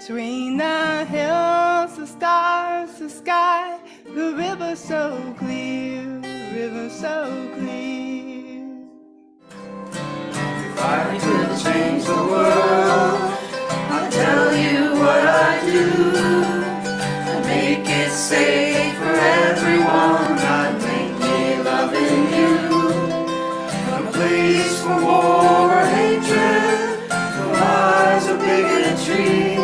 Between the hills, the stars, the sky, the river so clear, river so clear. If I could change the world, I'd tell you what I do. I'd make it safe for everyone. I'd make me loving you a place for war or hatred, for lies of bigotry.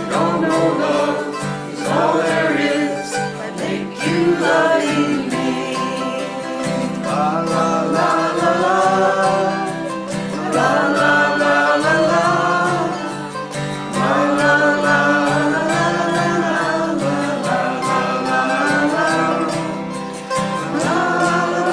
We all know love is all there is. I'd make you loving me. La la la la la. La la la la la. La la la la la. La la la la la.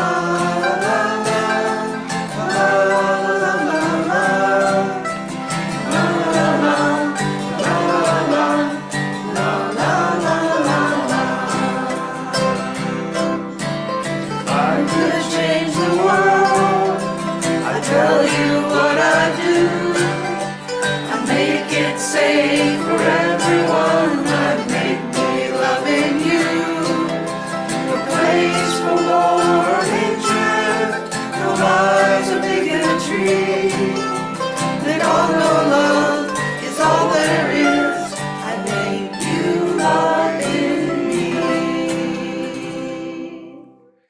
Safe for everyone, I'd make me loving you a place for war or hatred, no lies of bigotry. They all know love is all there is. I'd make you loving me.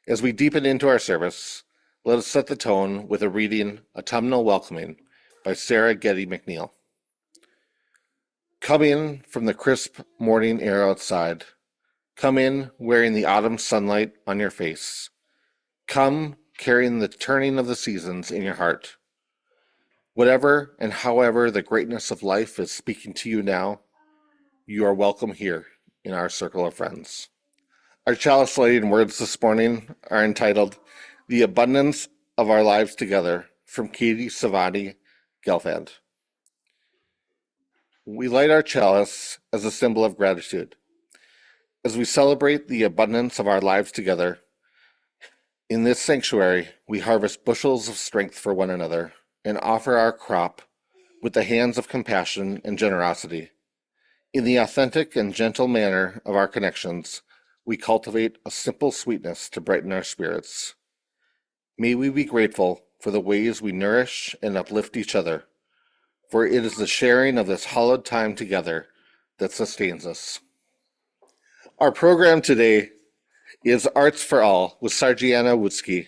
As we deepen into our service, let us set the tone with a reading, Autumnal Welcoming, by Sarah Getty McNeil. Come in from the crisp morning air outside. Come in wearing the autumn sunlight on your face. Come carrying the turning of the seasons in your heart. Whatever and however the greatness of life is speaking to you now, you are welcome here in our circle of friends. Our chalice lighting words this morning are entitled The Abundance of Our Lives Together from Katie Savani Gelfand. We light our chalice as a symbol of gratitude. As we celebrate the abundance of our lives together, in this sanctuary, we harvest bushels of strength for one another and offer our crop with the hands of compassion and generosity. In the authentic and gentle manner of our connections, we cultivate a simple sweetness to brighten our spirits. May we be grateful for the ways we nourish and uplift each other, for it is the sharing of this hallowed time together that sustains us. Our program today is Arts for All with Sargianna Wutzke.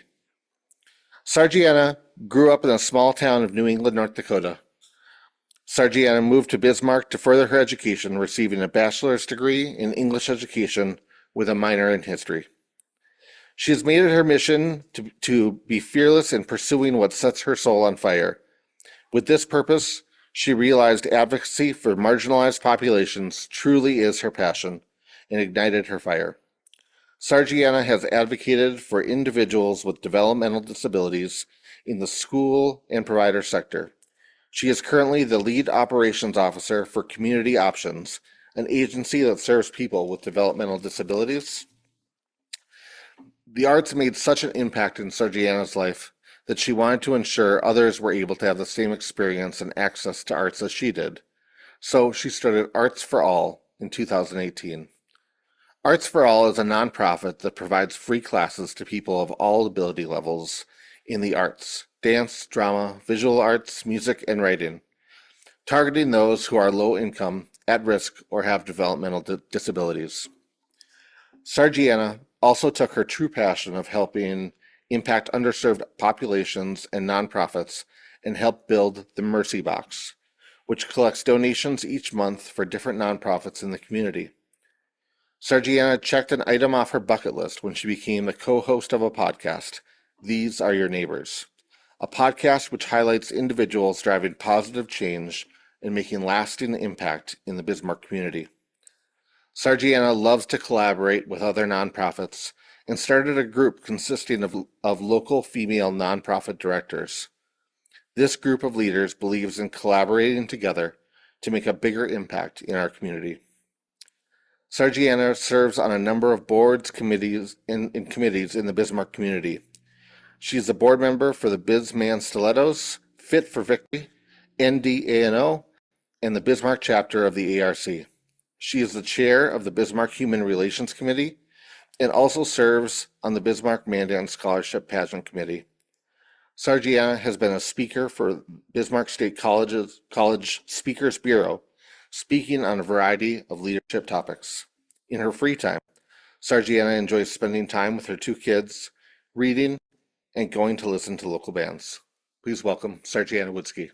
Sargianna grew up in a small town of New England, North Dakota. Sargianna moved to Bismarck to further her education, receiving a bachelor's degree in English education with a minor in history. She has made it her mission to be fearless in pursuing what sets her soul on fire. With this purpose, she realized advocacy for marginalized populations truly is her passion and ignited her fire. Sargianna has advocated for individuals with developmental disabilities in the school and provider sector. She is currently the lead operations officer for Community Options, an agency that serves people with developmental disabilities. The arts made such an impact in Sargianna's life that she wanted to ensure others were able to have the same experience and access to arts as she did. So she started Arts for All in 2018. Arts for All is a nonprofit that provides free classes to people of all ability levels in the arts: dance, drama, visual arts, music, and writing, targeting those who are low income, at risk, or have developmental disabilities. Sargianna also took her true passion of helping impact underserved populations and nonprofits and help build the Mercy Box, which collects donations each month for different nonprofits in the community. Sargianna checked an item off her bucket list when she became the co-host of a podcast, These Are Your Neighbors, a podcast which highlights individuals driving positive change and making lasting impact in the Bismarck community. Sargianna loves to collaborate with other nonprofits and started a group consisting of local female nonprofit directors. This group of leaders believes in collaborating together to make a bigger impact in our community. Sargianna serves on a number of boards, committees, and committees in the Bismarck community. She is a board member for the Biz Man Stilettos, Fit for Victory, NDANO, and the Bismarck chapter of the ARC. She is the chair of the Bismarck Human Relations Committee and also serves on the Bismarck Mandan Scholarship Pageant Committee. Sargianna has been a speaker for Bismarck State College Speakers Bureau, speaking on a variety of leadership topics. In her free time, Sargianna enjoys spending time with her 2 kids, reading, and going to listen to local bands. Please welcome Sargianna Wutzke.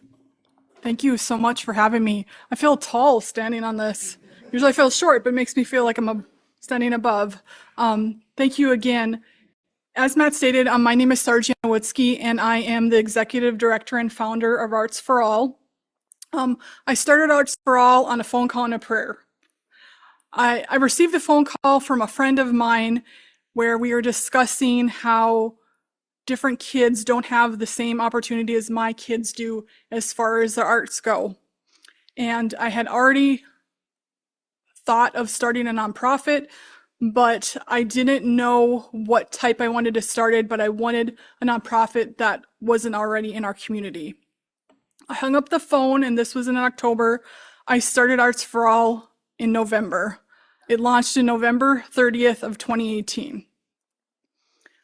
Thank you so much for having me. I feel tall standing on this. Usually I feel short, but it makes me feel like I'm standing above. Thank you again. As Matt stated, my name is Sargianna Wutzke, and I am the Executive Director and founder of Arts for All. I started Arts for All on a phone call and a prayer. I received a phone call from a friend of mine where we were discussing how different kids don't have the same opportunity as my kids do as far as the arts go. And I had already thought of starting a nonprofit, but I didn't know what type I wanted to start it, but I wanted a nonprofit that wasn't already in our community. I hung up the phone, and this was in October. I started Arts for All in November. It launched in November 30th of 2018.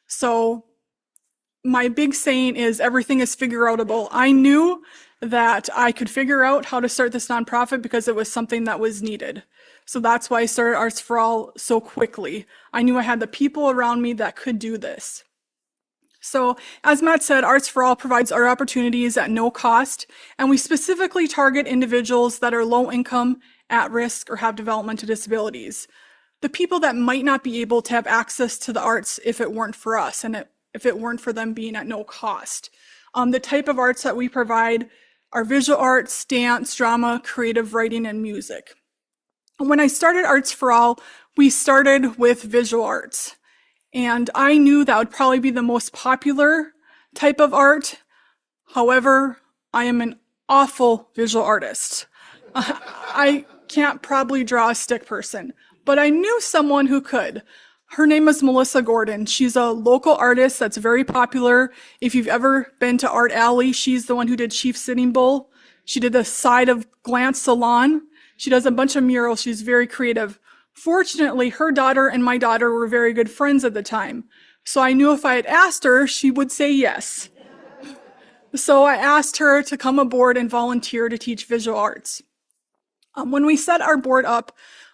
So my big saying is everything is figure-outable. I knew that I could figure out how to start this nonprofit because it was something that was needed. So that's why I started Arts for All so quickly. I knew I had the people around me that could do this. So as Matt said, Arts for All provides art opportunities at no cost, and we specifically target individuals that are low income, at risk, or have developmental disabilities. The people that might not be able to have access to the arts if it weren't for us, and if it weren't for them being at no cost. The type of arts that we provide are visual arts, dance, drama, creative writing, and music. When I started Arts for All, we started with visual arts. And I knew that would probably be the most popular type of art. However, I am an awful visual artist. I can't probably draw a stick person, but I knew someone who could. Her name is Melissa Gordon. She's a local artist that's very popular. If you've ever been to Art Alley, she's the one who did Chief Sitting Bull. She did the Side of Glance Salon. She does a bunch of murals. She's very creative. Fortunately, her daughter and my daughter were very good friends at the time. So I knew if I had asked her, she would say yes. So I asked her to come aboard and volunteer to teach visual arts. When we set our board up,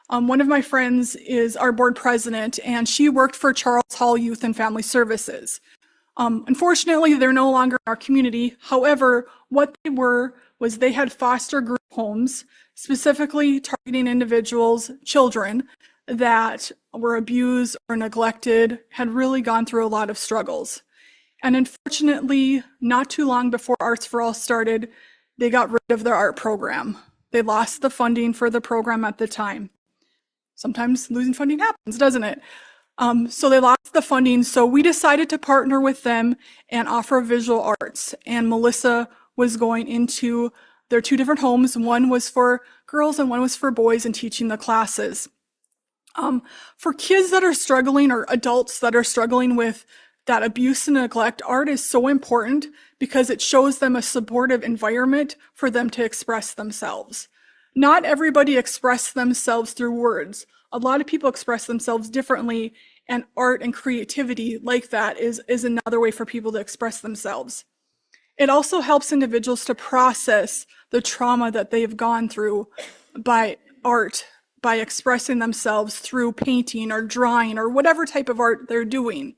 one of my friends is our board president, and she worked for Charles Hall Youth and Family Services. Unfortunately, they're no longer in our community. However, what they were was they had foster group homes, specifically targeting individuals, children, that were abused or neglected, had really gone through a lot of struggles. And unfortunately, not too long before Arts for All started, they got rid of their art program. They lost the funding for the program at the time. Sometimes losing funding happens, doesn't it? So they lost the funding, so we decided to partner with them and offer visual arts. And Melissa was going into their 2 different homes. One was for girls and one was for boys, and teaching the classes. For kids that are struggling, or adults that are struggling with that abuse and neglect, art is so important because it shows them a supportive environment for them to express themselves. Not everybody expresses themselves through words. A lot of people express themselves differently, and art and creativity like that is another way for people to express themselves. It also helps individuals to process the trauma that they've gone through by art, by expressing themselves through painting or drawing or whatever type of art they're doing.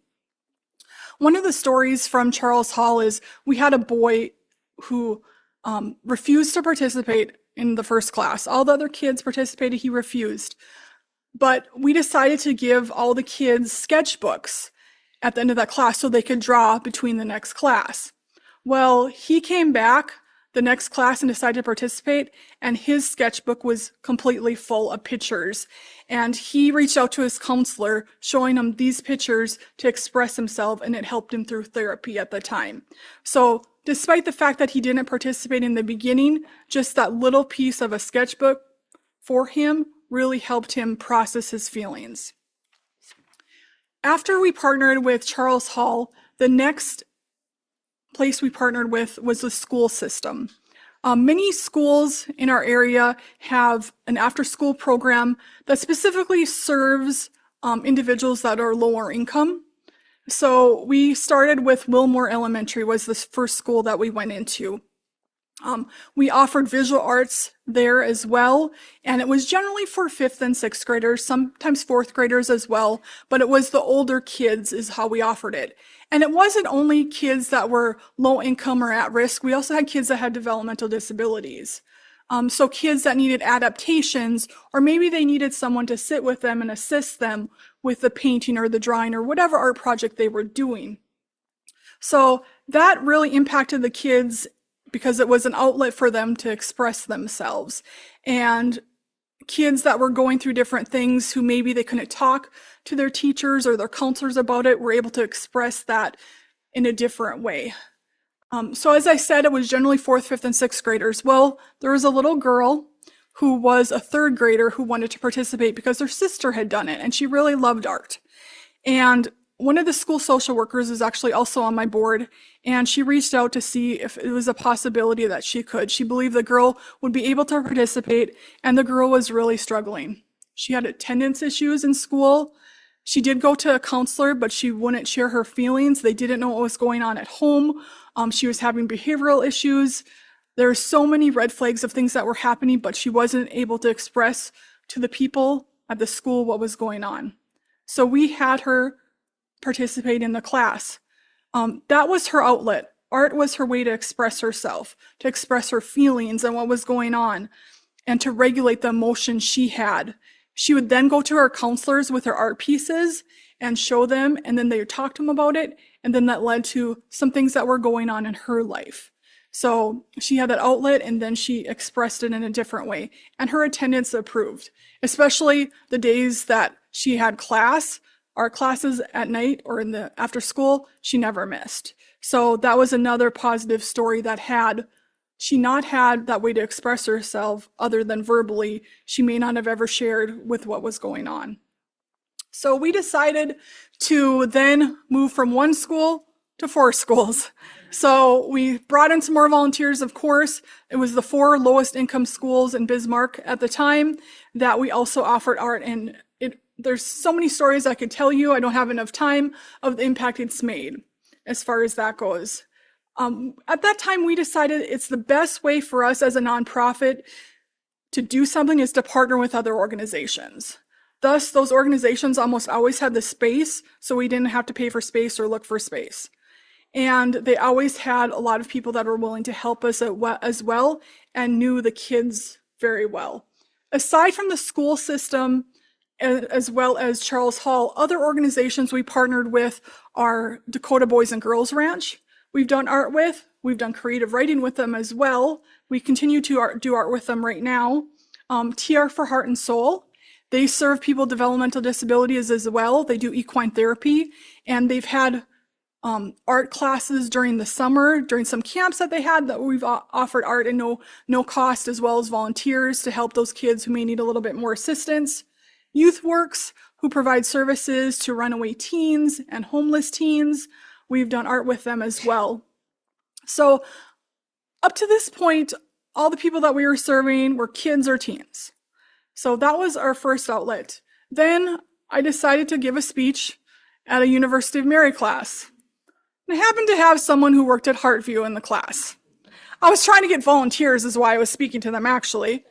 One of the stories from Charles Hall is we had a boy who refused to participate in the first class. All the other kids participated, he refused. But we decided to give all the kids sketchbooks at the end of that class so they could draw between the next class. Well, he came back the next class and decided to participate, and his sketchbook was completely full of pictures. And he reached out to his counselor, showing him these pictures to express himself, and it helped him through therapy at the time. So despite the fact that he didn't participate in the beginning, just that little piece of a sketchbook for him really helped him process his feelings. After we partnered with Charles Hall, the next place we partnered with was the school system. Many schools in our area have an after-school program that specifically serves individuals that are lower income. So we started with Wilmore Elementary was the first school that we went into. We offered visual arts there as well, and it was generally for 5th and 6th graders, sometimes 4th graders as well, but it was the older kids is how we offered it. And it wasn't only kids that were low income or at risk, we also had kids that had developmental disabilities. So kids that needed adaptations, or maybe they needed someone to sit with them and assist them with the painting or the drawing or whatever art project they were doing. So that really impacted the kids because it was an outlet for them to express themselves. And kids that were going through different things who maybe they couldn't talk to their teachers or their counselors about it were able to express that in a different way. So as I said, it was generally 4th, 5th, and 6th graders. Well, there was a little girl who was a 3rd grader who wanted to participate because her sister had done it and she really loved art. And one of the school social workers is actually also on my board, and she reached out to see if it was a possibility that she could. She believed the girl would be able to participate, and the girl was really struggling. She had attendance issues in school. She did go to a counselor, but she wouldn't share her feelings. They didn't know what was going on at home. She was having behavioral issues. There were so many red flags of things that were happening, but she wasn't able to express to the people at the school what was going on. So we had her participate in the class. That was her outlet. Art was her way to express herself, to express her feelings and what was going on, and to regulate the emotions she had. She would then go to her counselors with her art pieces and show them, and then they would talk to them about it, and then that led to some things that were going on in her life. So she had that outlet, and then she expressed it in a different way, and her attendance improved, especially the days that she had class. Art classes at night or in the after school, she never missed. So that was another positive story that had she not had that way to express herself other than verbally, she may not have ever shared with what was going on. So we decided to then move from 1 school to 4 schools. So we brought in some more volunteers, of course. It was the 4 lowest income schools in Bismarck at the time that we also offered art, and there's so many stories I could tell you. I don't have enough time of the impact it's made as far as that goes. At that time, we decided it's the best way for us as a nonprofit to do something is to partner with other organizations. Thus, those organizations almost always had the space, so we didn't have to pay for space or look for space. And they always had a lot of people that were willing to help us as well and knew the kids very well. Aside from the school system, as well as Charles Hall, other organizations we partnered with are Dakota Boys and Girls Ranch. We've done art with, we've done creative writing with them as well. We continue to do art with them right now. TR for Heart and Soul. They serve people with developmental disabilities as well. They do equine therapy, and they've had art classes during the summer, during some camps that they had that we've offered art at no cost, as well as volunteers to help those kids who may need a little bit more assistance. YouthWorks, who provide services to runaway teens and homeless teens. We've done art with them as well. So up to this point, all the people that we were serving were kids or teens. So that was our first outlet. Then I decided to give a speech at a University of Mary class. And I happened to have someone who worked at Heartview in the class. I was trying to get volunteers is why I was speaking to them actually.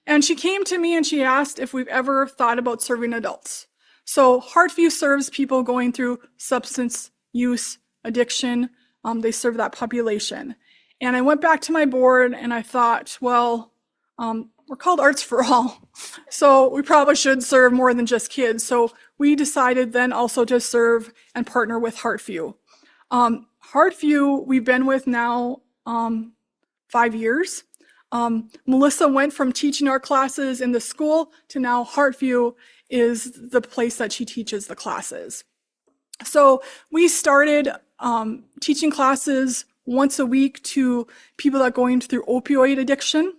And she came to me and she asked if we've ever thought about serving adults. So Heartview serves people going through substance use, addiction. They serve that population. And I went back to my board and I thought, well, we're called Arts for All. So we probably should serve more than just kids. So we decided then also to serve and partner with Heartview. Heartview, we've been with now 5 years. Melissa went from teaching our classes in the school to now Heartview is the place that she teaches the classes. So we started teaching classes once a week to people that are going through opioid addiction.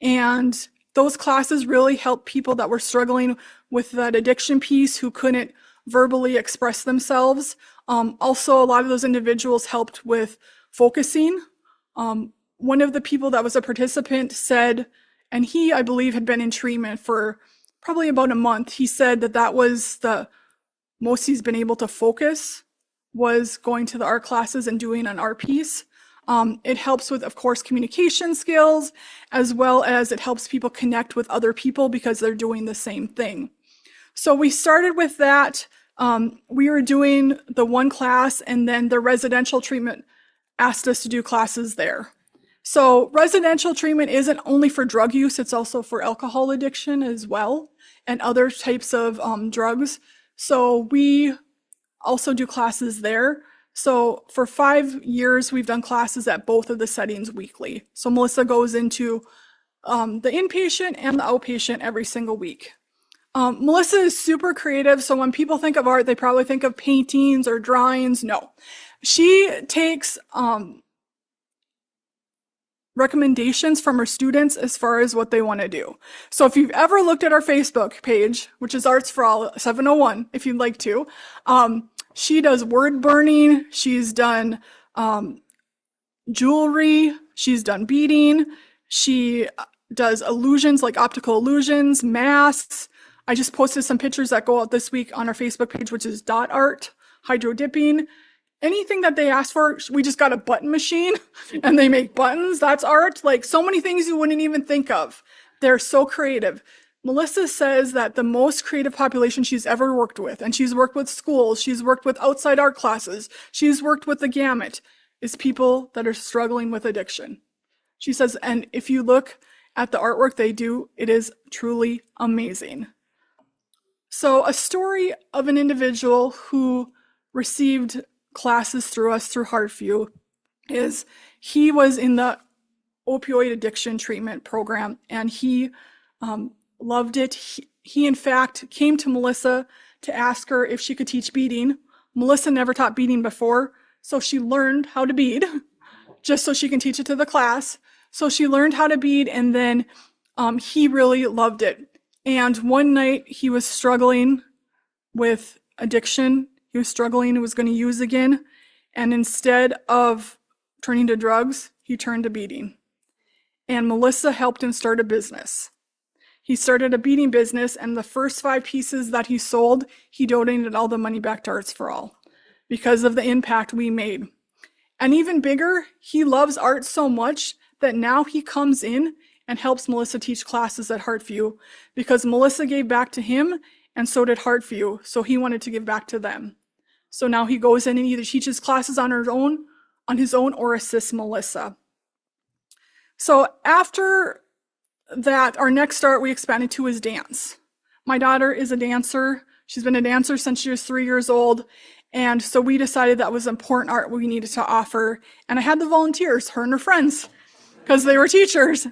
And those classes really helped people that were struggling with that addiction piece who couldn't verbally express themselves. Also, a lot of those individuals helped with focusing. one of the people that was a participant said, and he, I believe, had been in treatment for probably about a month. He said that that was the most he's been able to focus, was going to the art classes and doing an art piece. It helps with, of course, communication skills, as well as it helps people connect with other people because they're doing the same thing. So we started with that. We were doing the one class, and then the residential treatment asked us to do classes there. So residential treatment isn't only for drug use, it's also for alcohol addiction as well, and other types of drugs. So we also do classes there. So for 5 years, we've done classes at both of the settings weekly. So Melissa goes into the inpatient and the outpatient every single week. Melissa is super creative. So when people think of art, they probably think of paintings or drawings. No, she takes recommendations from her students as far as what they want to do. So if you've ever looked at our Facebook page, which is Arts for All 701, if you'd like to, she does word burning, she's done jewelry, she's done beading, she does illusions like optical illusions, masks. I just posted some pictures that go out this week on our Facebook page, which is dot art, hydro dipping. Anything that they ask for, we just got a button machine and they make buttons. That's art. Like so many things you wouldn't even think of. They're so creative. Melissa says that the most creative population she's ever worked with, and she's worked with schools, she's worked with outside art classes, she's worked with the gamut, is people that are struggling with addiction. She says, and if you look at the artwork they do, it is truly amazing. So a story of an individual who received classes through us through Heartview is he was in the opioid addiction treatment program, and he loved it. He in fact came to Melissa to ask her if she could teach beading. Melissa never taught beading before, so she learned how to bead just so she can teach it to the class. So she learned how to bead, and then he really loved it. And one night he was struggling with addiction. He was struggling, he was going to use again. And instead of turning to drugs, he turned to beading. And Melissa helped him start a business. He started a beading business, and the first 5 pieces that he sold, he donated all the money back to Arts for All because of the impact we made. And even bigger, he loves art so much that now he comes in and helps Melissa teach classes at Heartview because Melissa gave back to him, and so did Heartview, so he wanted to give back to them. So now he goes in and either teaches classes on his own or assists Melissa. So after that, our next art we expanded to is dance. My daughter is a dancer. She's been a dancer since she was 3 years old. And so we decided that was important art we needed to offer. And I had the volunteers, her and her friends, because they were teachers.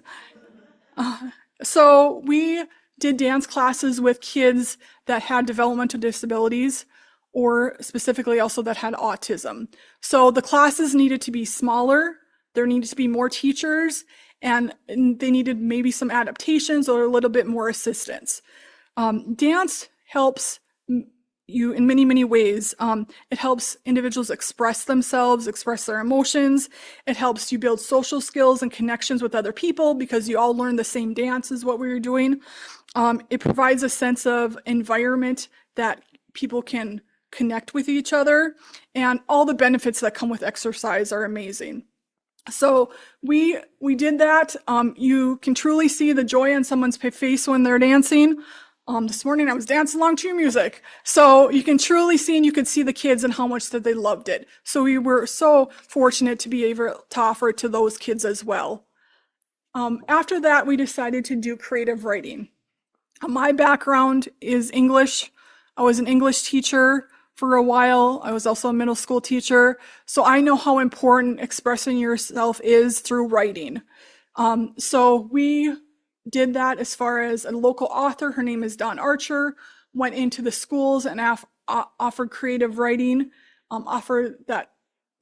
So we did dance classes with kids that had developmental disabilities, or specifically also that had autism. So the classes needed to be smaller, there needed to be more teachers, and they needed maybe some adaptations or a little bit more assistance. Dance helps you in many, many ways. It helps individuals express themselves, express their emotions. It helps you build social skills and connections with other people because you all learn the same dance is what we were doing. It provides a sense of environment that people can connect with each other, and all the benefits that come with exercise are amazing. So we did that. You can truly see the joy on someone's face when they're dancing. This morning I was dancing along to your music. So you can truly see, and you could see the kids and how much that they loved it. So we were so fortunate to be able to offer it to those kids as well. After that, we decided to do creative writing. My background is English. I was an English teacher for a while. I was also a middle school teacher. So I know how important expressing yourself is through writing. So we did that as far as a local author. Her name is Dawn Archer, went into the schools and offered creative writing, offered that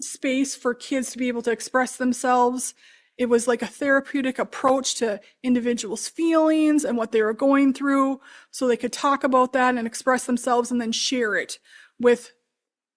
space for kids to be able to express themselves. It was like a therapeutic approach to individuals' feelings and what they were going through, so they could talk about that and express themselves and then share it with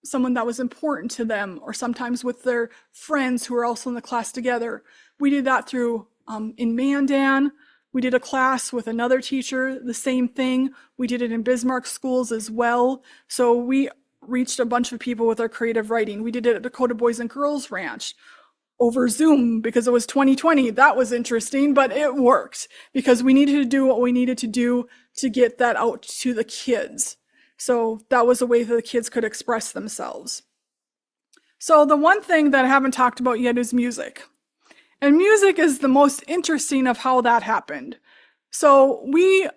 someone that was important to them, or sometimes with their friends who were also in the class together. We did that through, in Mandan, we did a class with another teacher, the same thing. We did it in Bismarck schools as well. So we reached a bunch of people with our creative writing. We did it at Dakota Boys and Girls Ranch over Zoom because it was 2020. That was interesting, but it worked because we needed to do what we needed to do to get that out to the kids. So that was a way that the kids could express themselves. So the one thing that I haven't talked about yet is music. And music is the most interesting of how that happened. So we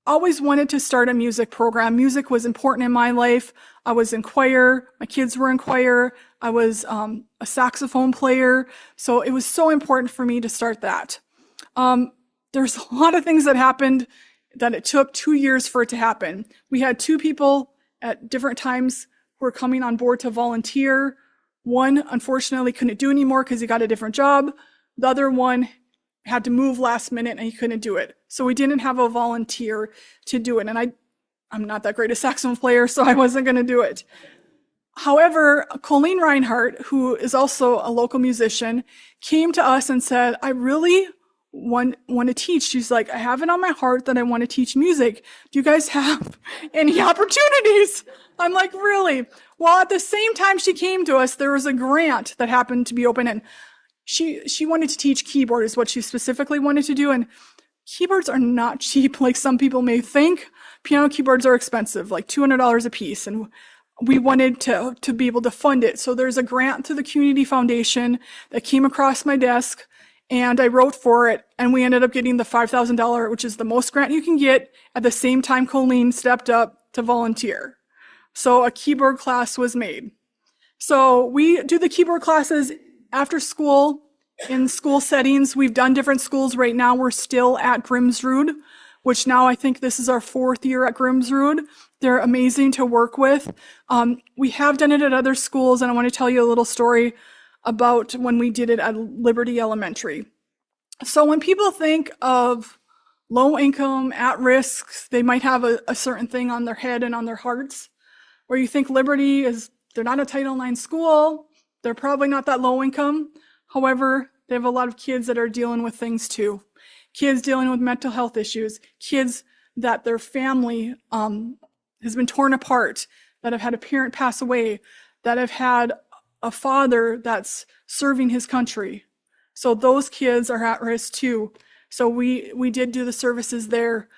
always wanted to start a music program. Music was important in my life. I was in choir. My kids were in choir. I was a saxophone player. So it was so important for me to start that. There's a lot of things that happened that it took 2 years for it to happen. We had 2 people at different times who were coming on board to volunteer. One, unfortunately, couldn't do anymore because he got a different job. The other one had to move last minute and he couldn't do it. So we didn't have a volunteer to do it. And I'm not that great a saxophone player, so I wasn't going to do it. However, Colleen Reinhardt, who is also a local musician, came to us and said, I really want to teach. She's like, I have it on my heart that I want to teach music. Do you guys have any opportunities? I'm like, really? Well, at the same time she came to us, there was a grant that happened to be open, and she wanted to teach keyboard is what she specifically wanted to do. And keyboards are not cheap like some people may think. Piano keyboards are expensive, like $200 a piece. And we wanted to be able to fund it. So there's a grant through the Community Foundation that came across my desk, and I wrote for it, and we ended up getting the $5,000, which is the most grant you can get. At the same time, Colleen stepped up to volunteer. So a keyboard class was made. So we do the keyboard classes after school, in school settings. We've done different schools. Right now, we're still at Grimsrud, which now I think this is our 4th year at Grimsrud. They're amazing to work with. We have done it at other schools, and I want to tell you a little story about when we did it at Liberty Elementary. So when people think of low income, at risk, they might have a certain thing on their head and on their hearts. Where you think Liberty is, they're not a Title IX school, they're probably not that low income. However, they have a lot of kids that are dealing with things too. Kids dealing with mental health issues, kids that their family has been torn apart, that have had a parent pass away, that have had a father that's serving his country. So those kids are at risk too. So we did do the services there.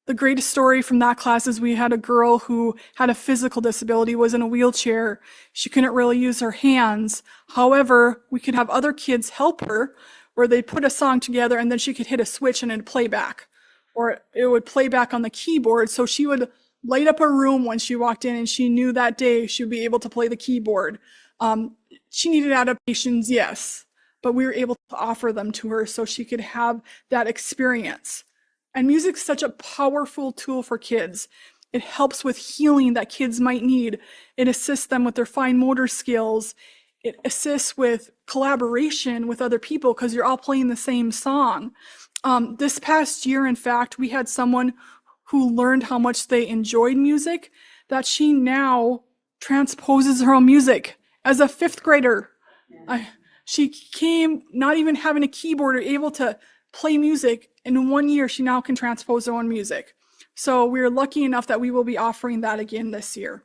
The greatest story from that class is we had a girl who had a physical disability, was in a wheelchair. She couldn't really use her hands. However, we could have other kids help her, where they'd put a song together and then she could hit a switch and it'd play back. Or it would play back on the keyboard. So she would light up a room when she walked in, and she knew that day she would be able to play the keyboard. She needed adaptations, yes, but we were able to offer them to her so she could have that experience. And music's such a powerful tool for kids. It helps with healing that kids might need. It assists them with their fine motor skills. It assists with collaboration with other people because you're all playing the same song. This past year, in fact, we had someone who learned how much they enjoyed music, that she now transposes her own music as a 5th grader. She came not even having a keyboard or able to play music. In 1 year, she now can transpose her own music. So we're lucky enough that we will be offering that again this year.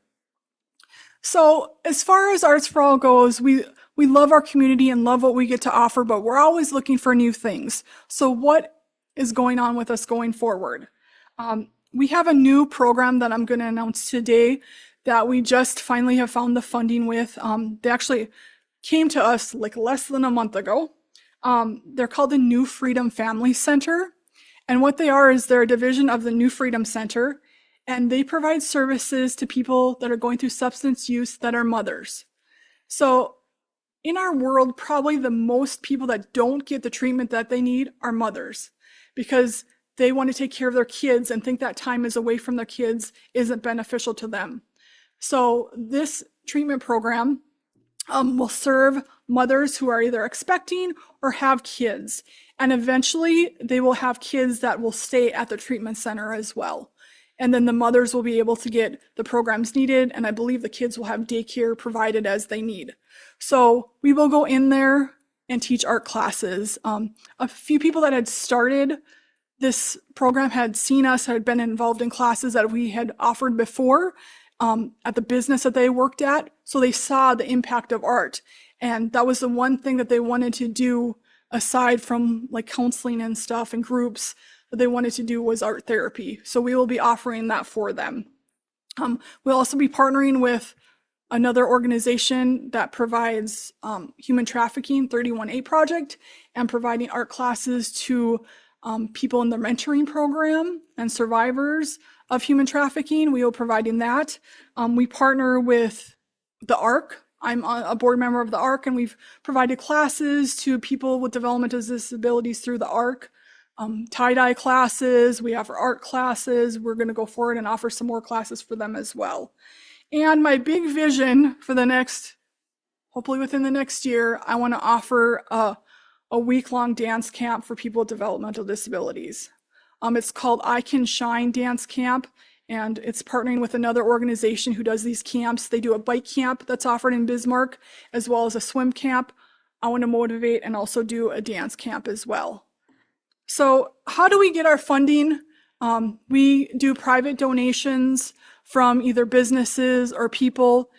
So as far as Arts for All goes, we love our community and love what we get to offer, but we're always looking for new things. So what is going on with us going forward? We have a new program that I'm going to announce today that we just finally have found the funding with. They actually came to us like less than a month ago. They're called the New Freedom Family Center. And what they are is they're a division of the New Freedom Center, and they provide services to people that are going through substance use that are mothers. So in our world, probably the most people that don't get the treatment that they need are mothers, because they want to take care of their kids and think that time is away from their kids isn't beneficial to them. So this treatment program will serve mothers who are either expecting or have kids. And eventually they will have kids that will stay at the treatment center as well. and then the mothers will be able to get the programs needed, and I believe the kids will have daycare provided as they need. So we will go in there and teach art classes. A few people that had started this program had seen us, had been involved in classes that we had offered before at the business that they worked at. So they saw the impact of art. And that was the one thing that they wanted to do aside from like counseling and stuff and groups that they wanted to do was art therapy. So we will be offering that for them. We'll also be partnering with another organization that provides human trafficking, 31A Project, and providing art classes to people in the mentoring program and survivors of human trafficking. We will be providing that. We partner with the ARC. I'm a board member of the ARC, and we've provided classes to people with developmental disabilities through the ARC. Tie-dye classes, we offer art classes. We're going to go forward and offer some more classes for them as well. And my big vision for the next, hopefully within the next year, I want to offer a week-long dance camp for people with developmental disabilities. It's called I Can Shine Dance Camp, and it's partnering with another organization who does these camps. They do a bike camp that's offered in Bismarck, as well as a swim camp. I want to motivate and also do a dance camp as well. So how do we get our funding? We do private donations from either businesses or people.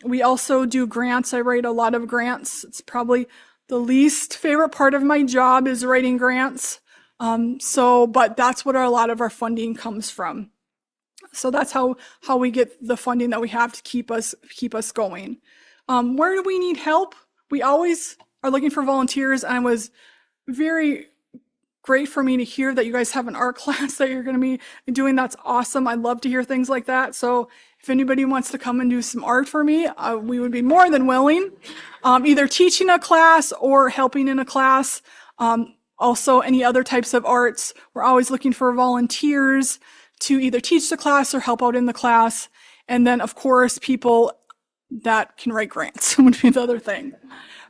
We also do grants. I write a lot of grants. It's probably the least favorite part of my job is writing grants. But that's what a lot of our funding comes from. So that's how we get the funding that we have to keep us going. Where do we need help? We always are looking for volunteers, and it was very great for me to hear that you guys have an art class that you're going to be doing. That's awesome. I love to hear things like that. So if anybody wants to come and do some art for me, we would be more than willing. Either teaching a class or helping in a class. Also, any other types of arts. We're always looking for volunteers to either teach the class or help out in the class. And then, of course, people that can write grants would be the other thing.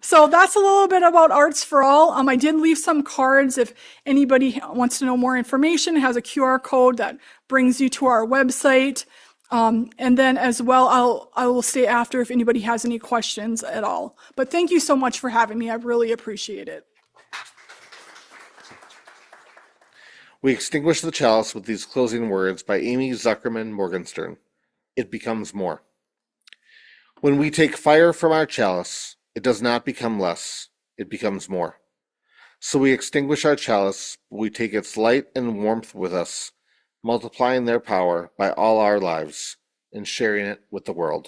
So that's a little bit about Arts for All. I did leave some cards if anybody wants to know more information. It has a QR code that brings you to our website. And then as well, I will stay after if anybody has any questions at all. But thank you so much for having me. I really appreciate it. We extinguish the chalice with these closing words by Amy Zuckerman Morgenstern. It becomes more. When we take fire from our chalice, it does not become less, it becomes more. So we extinguish our chalice, but we take its light and warmth with us, multiplying their power by all our lives and sharing it with the world.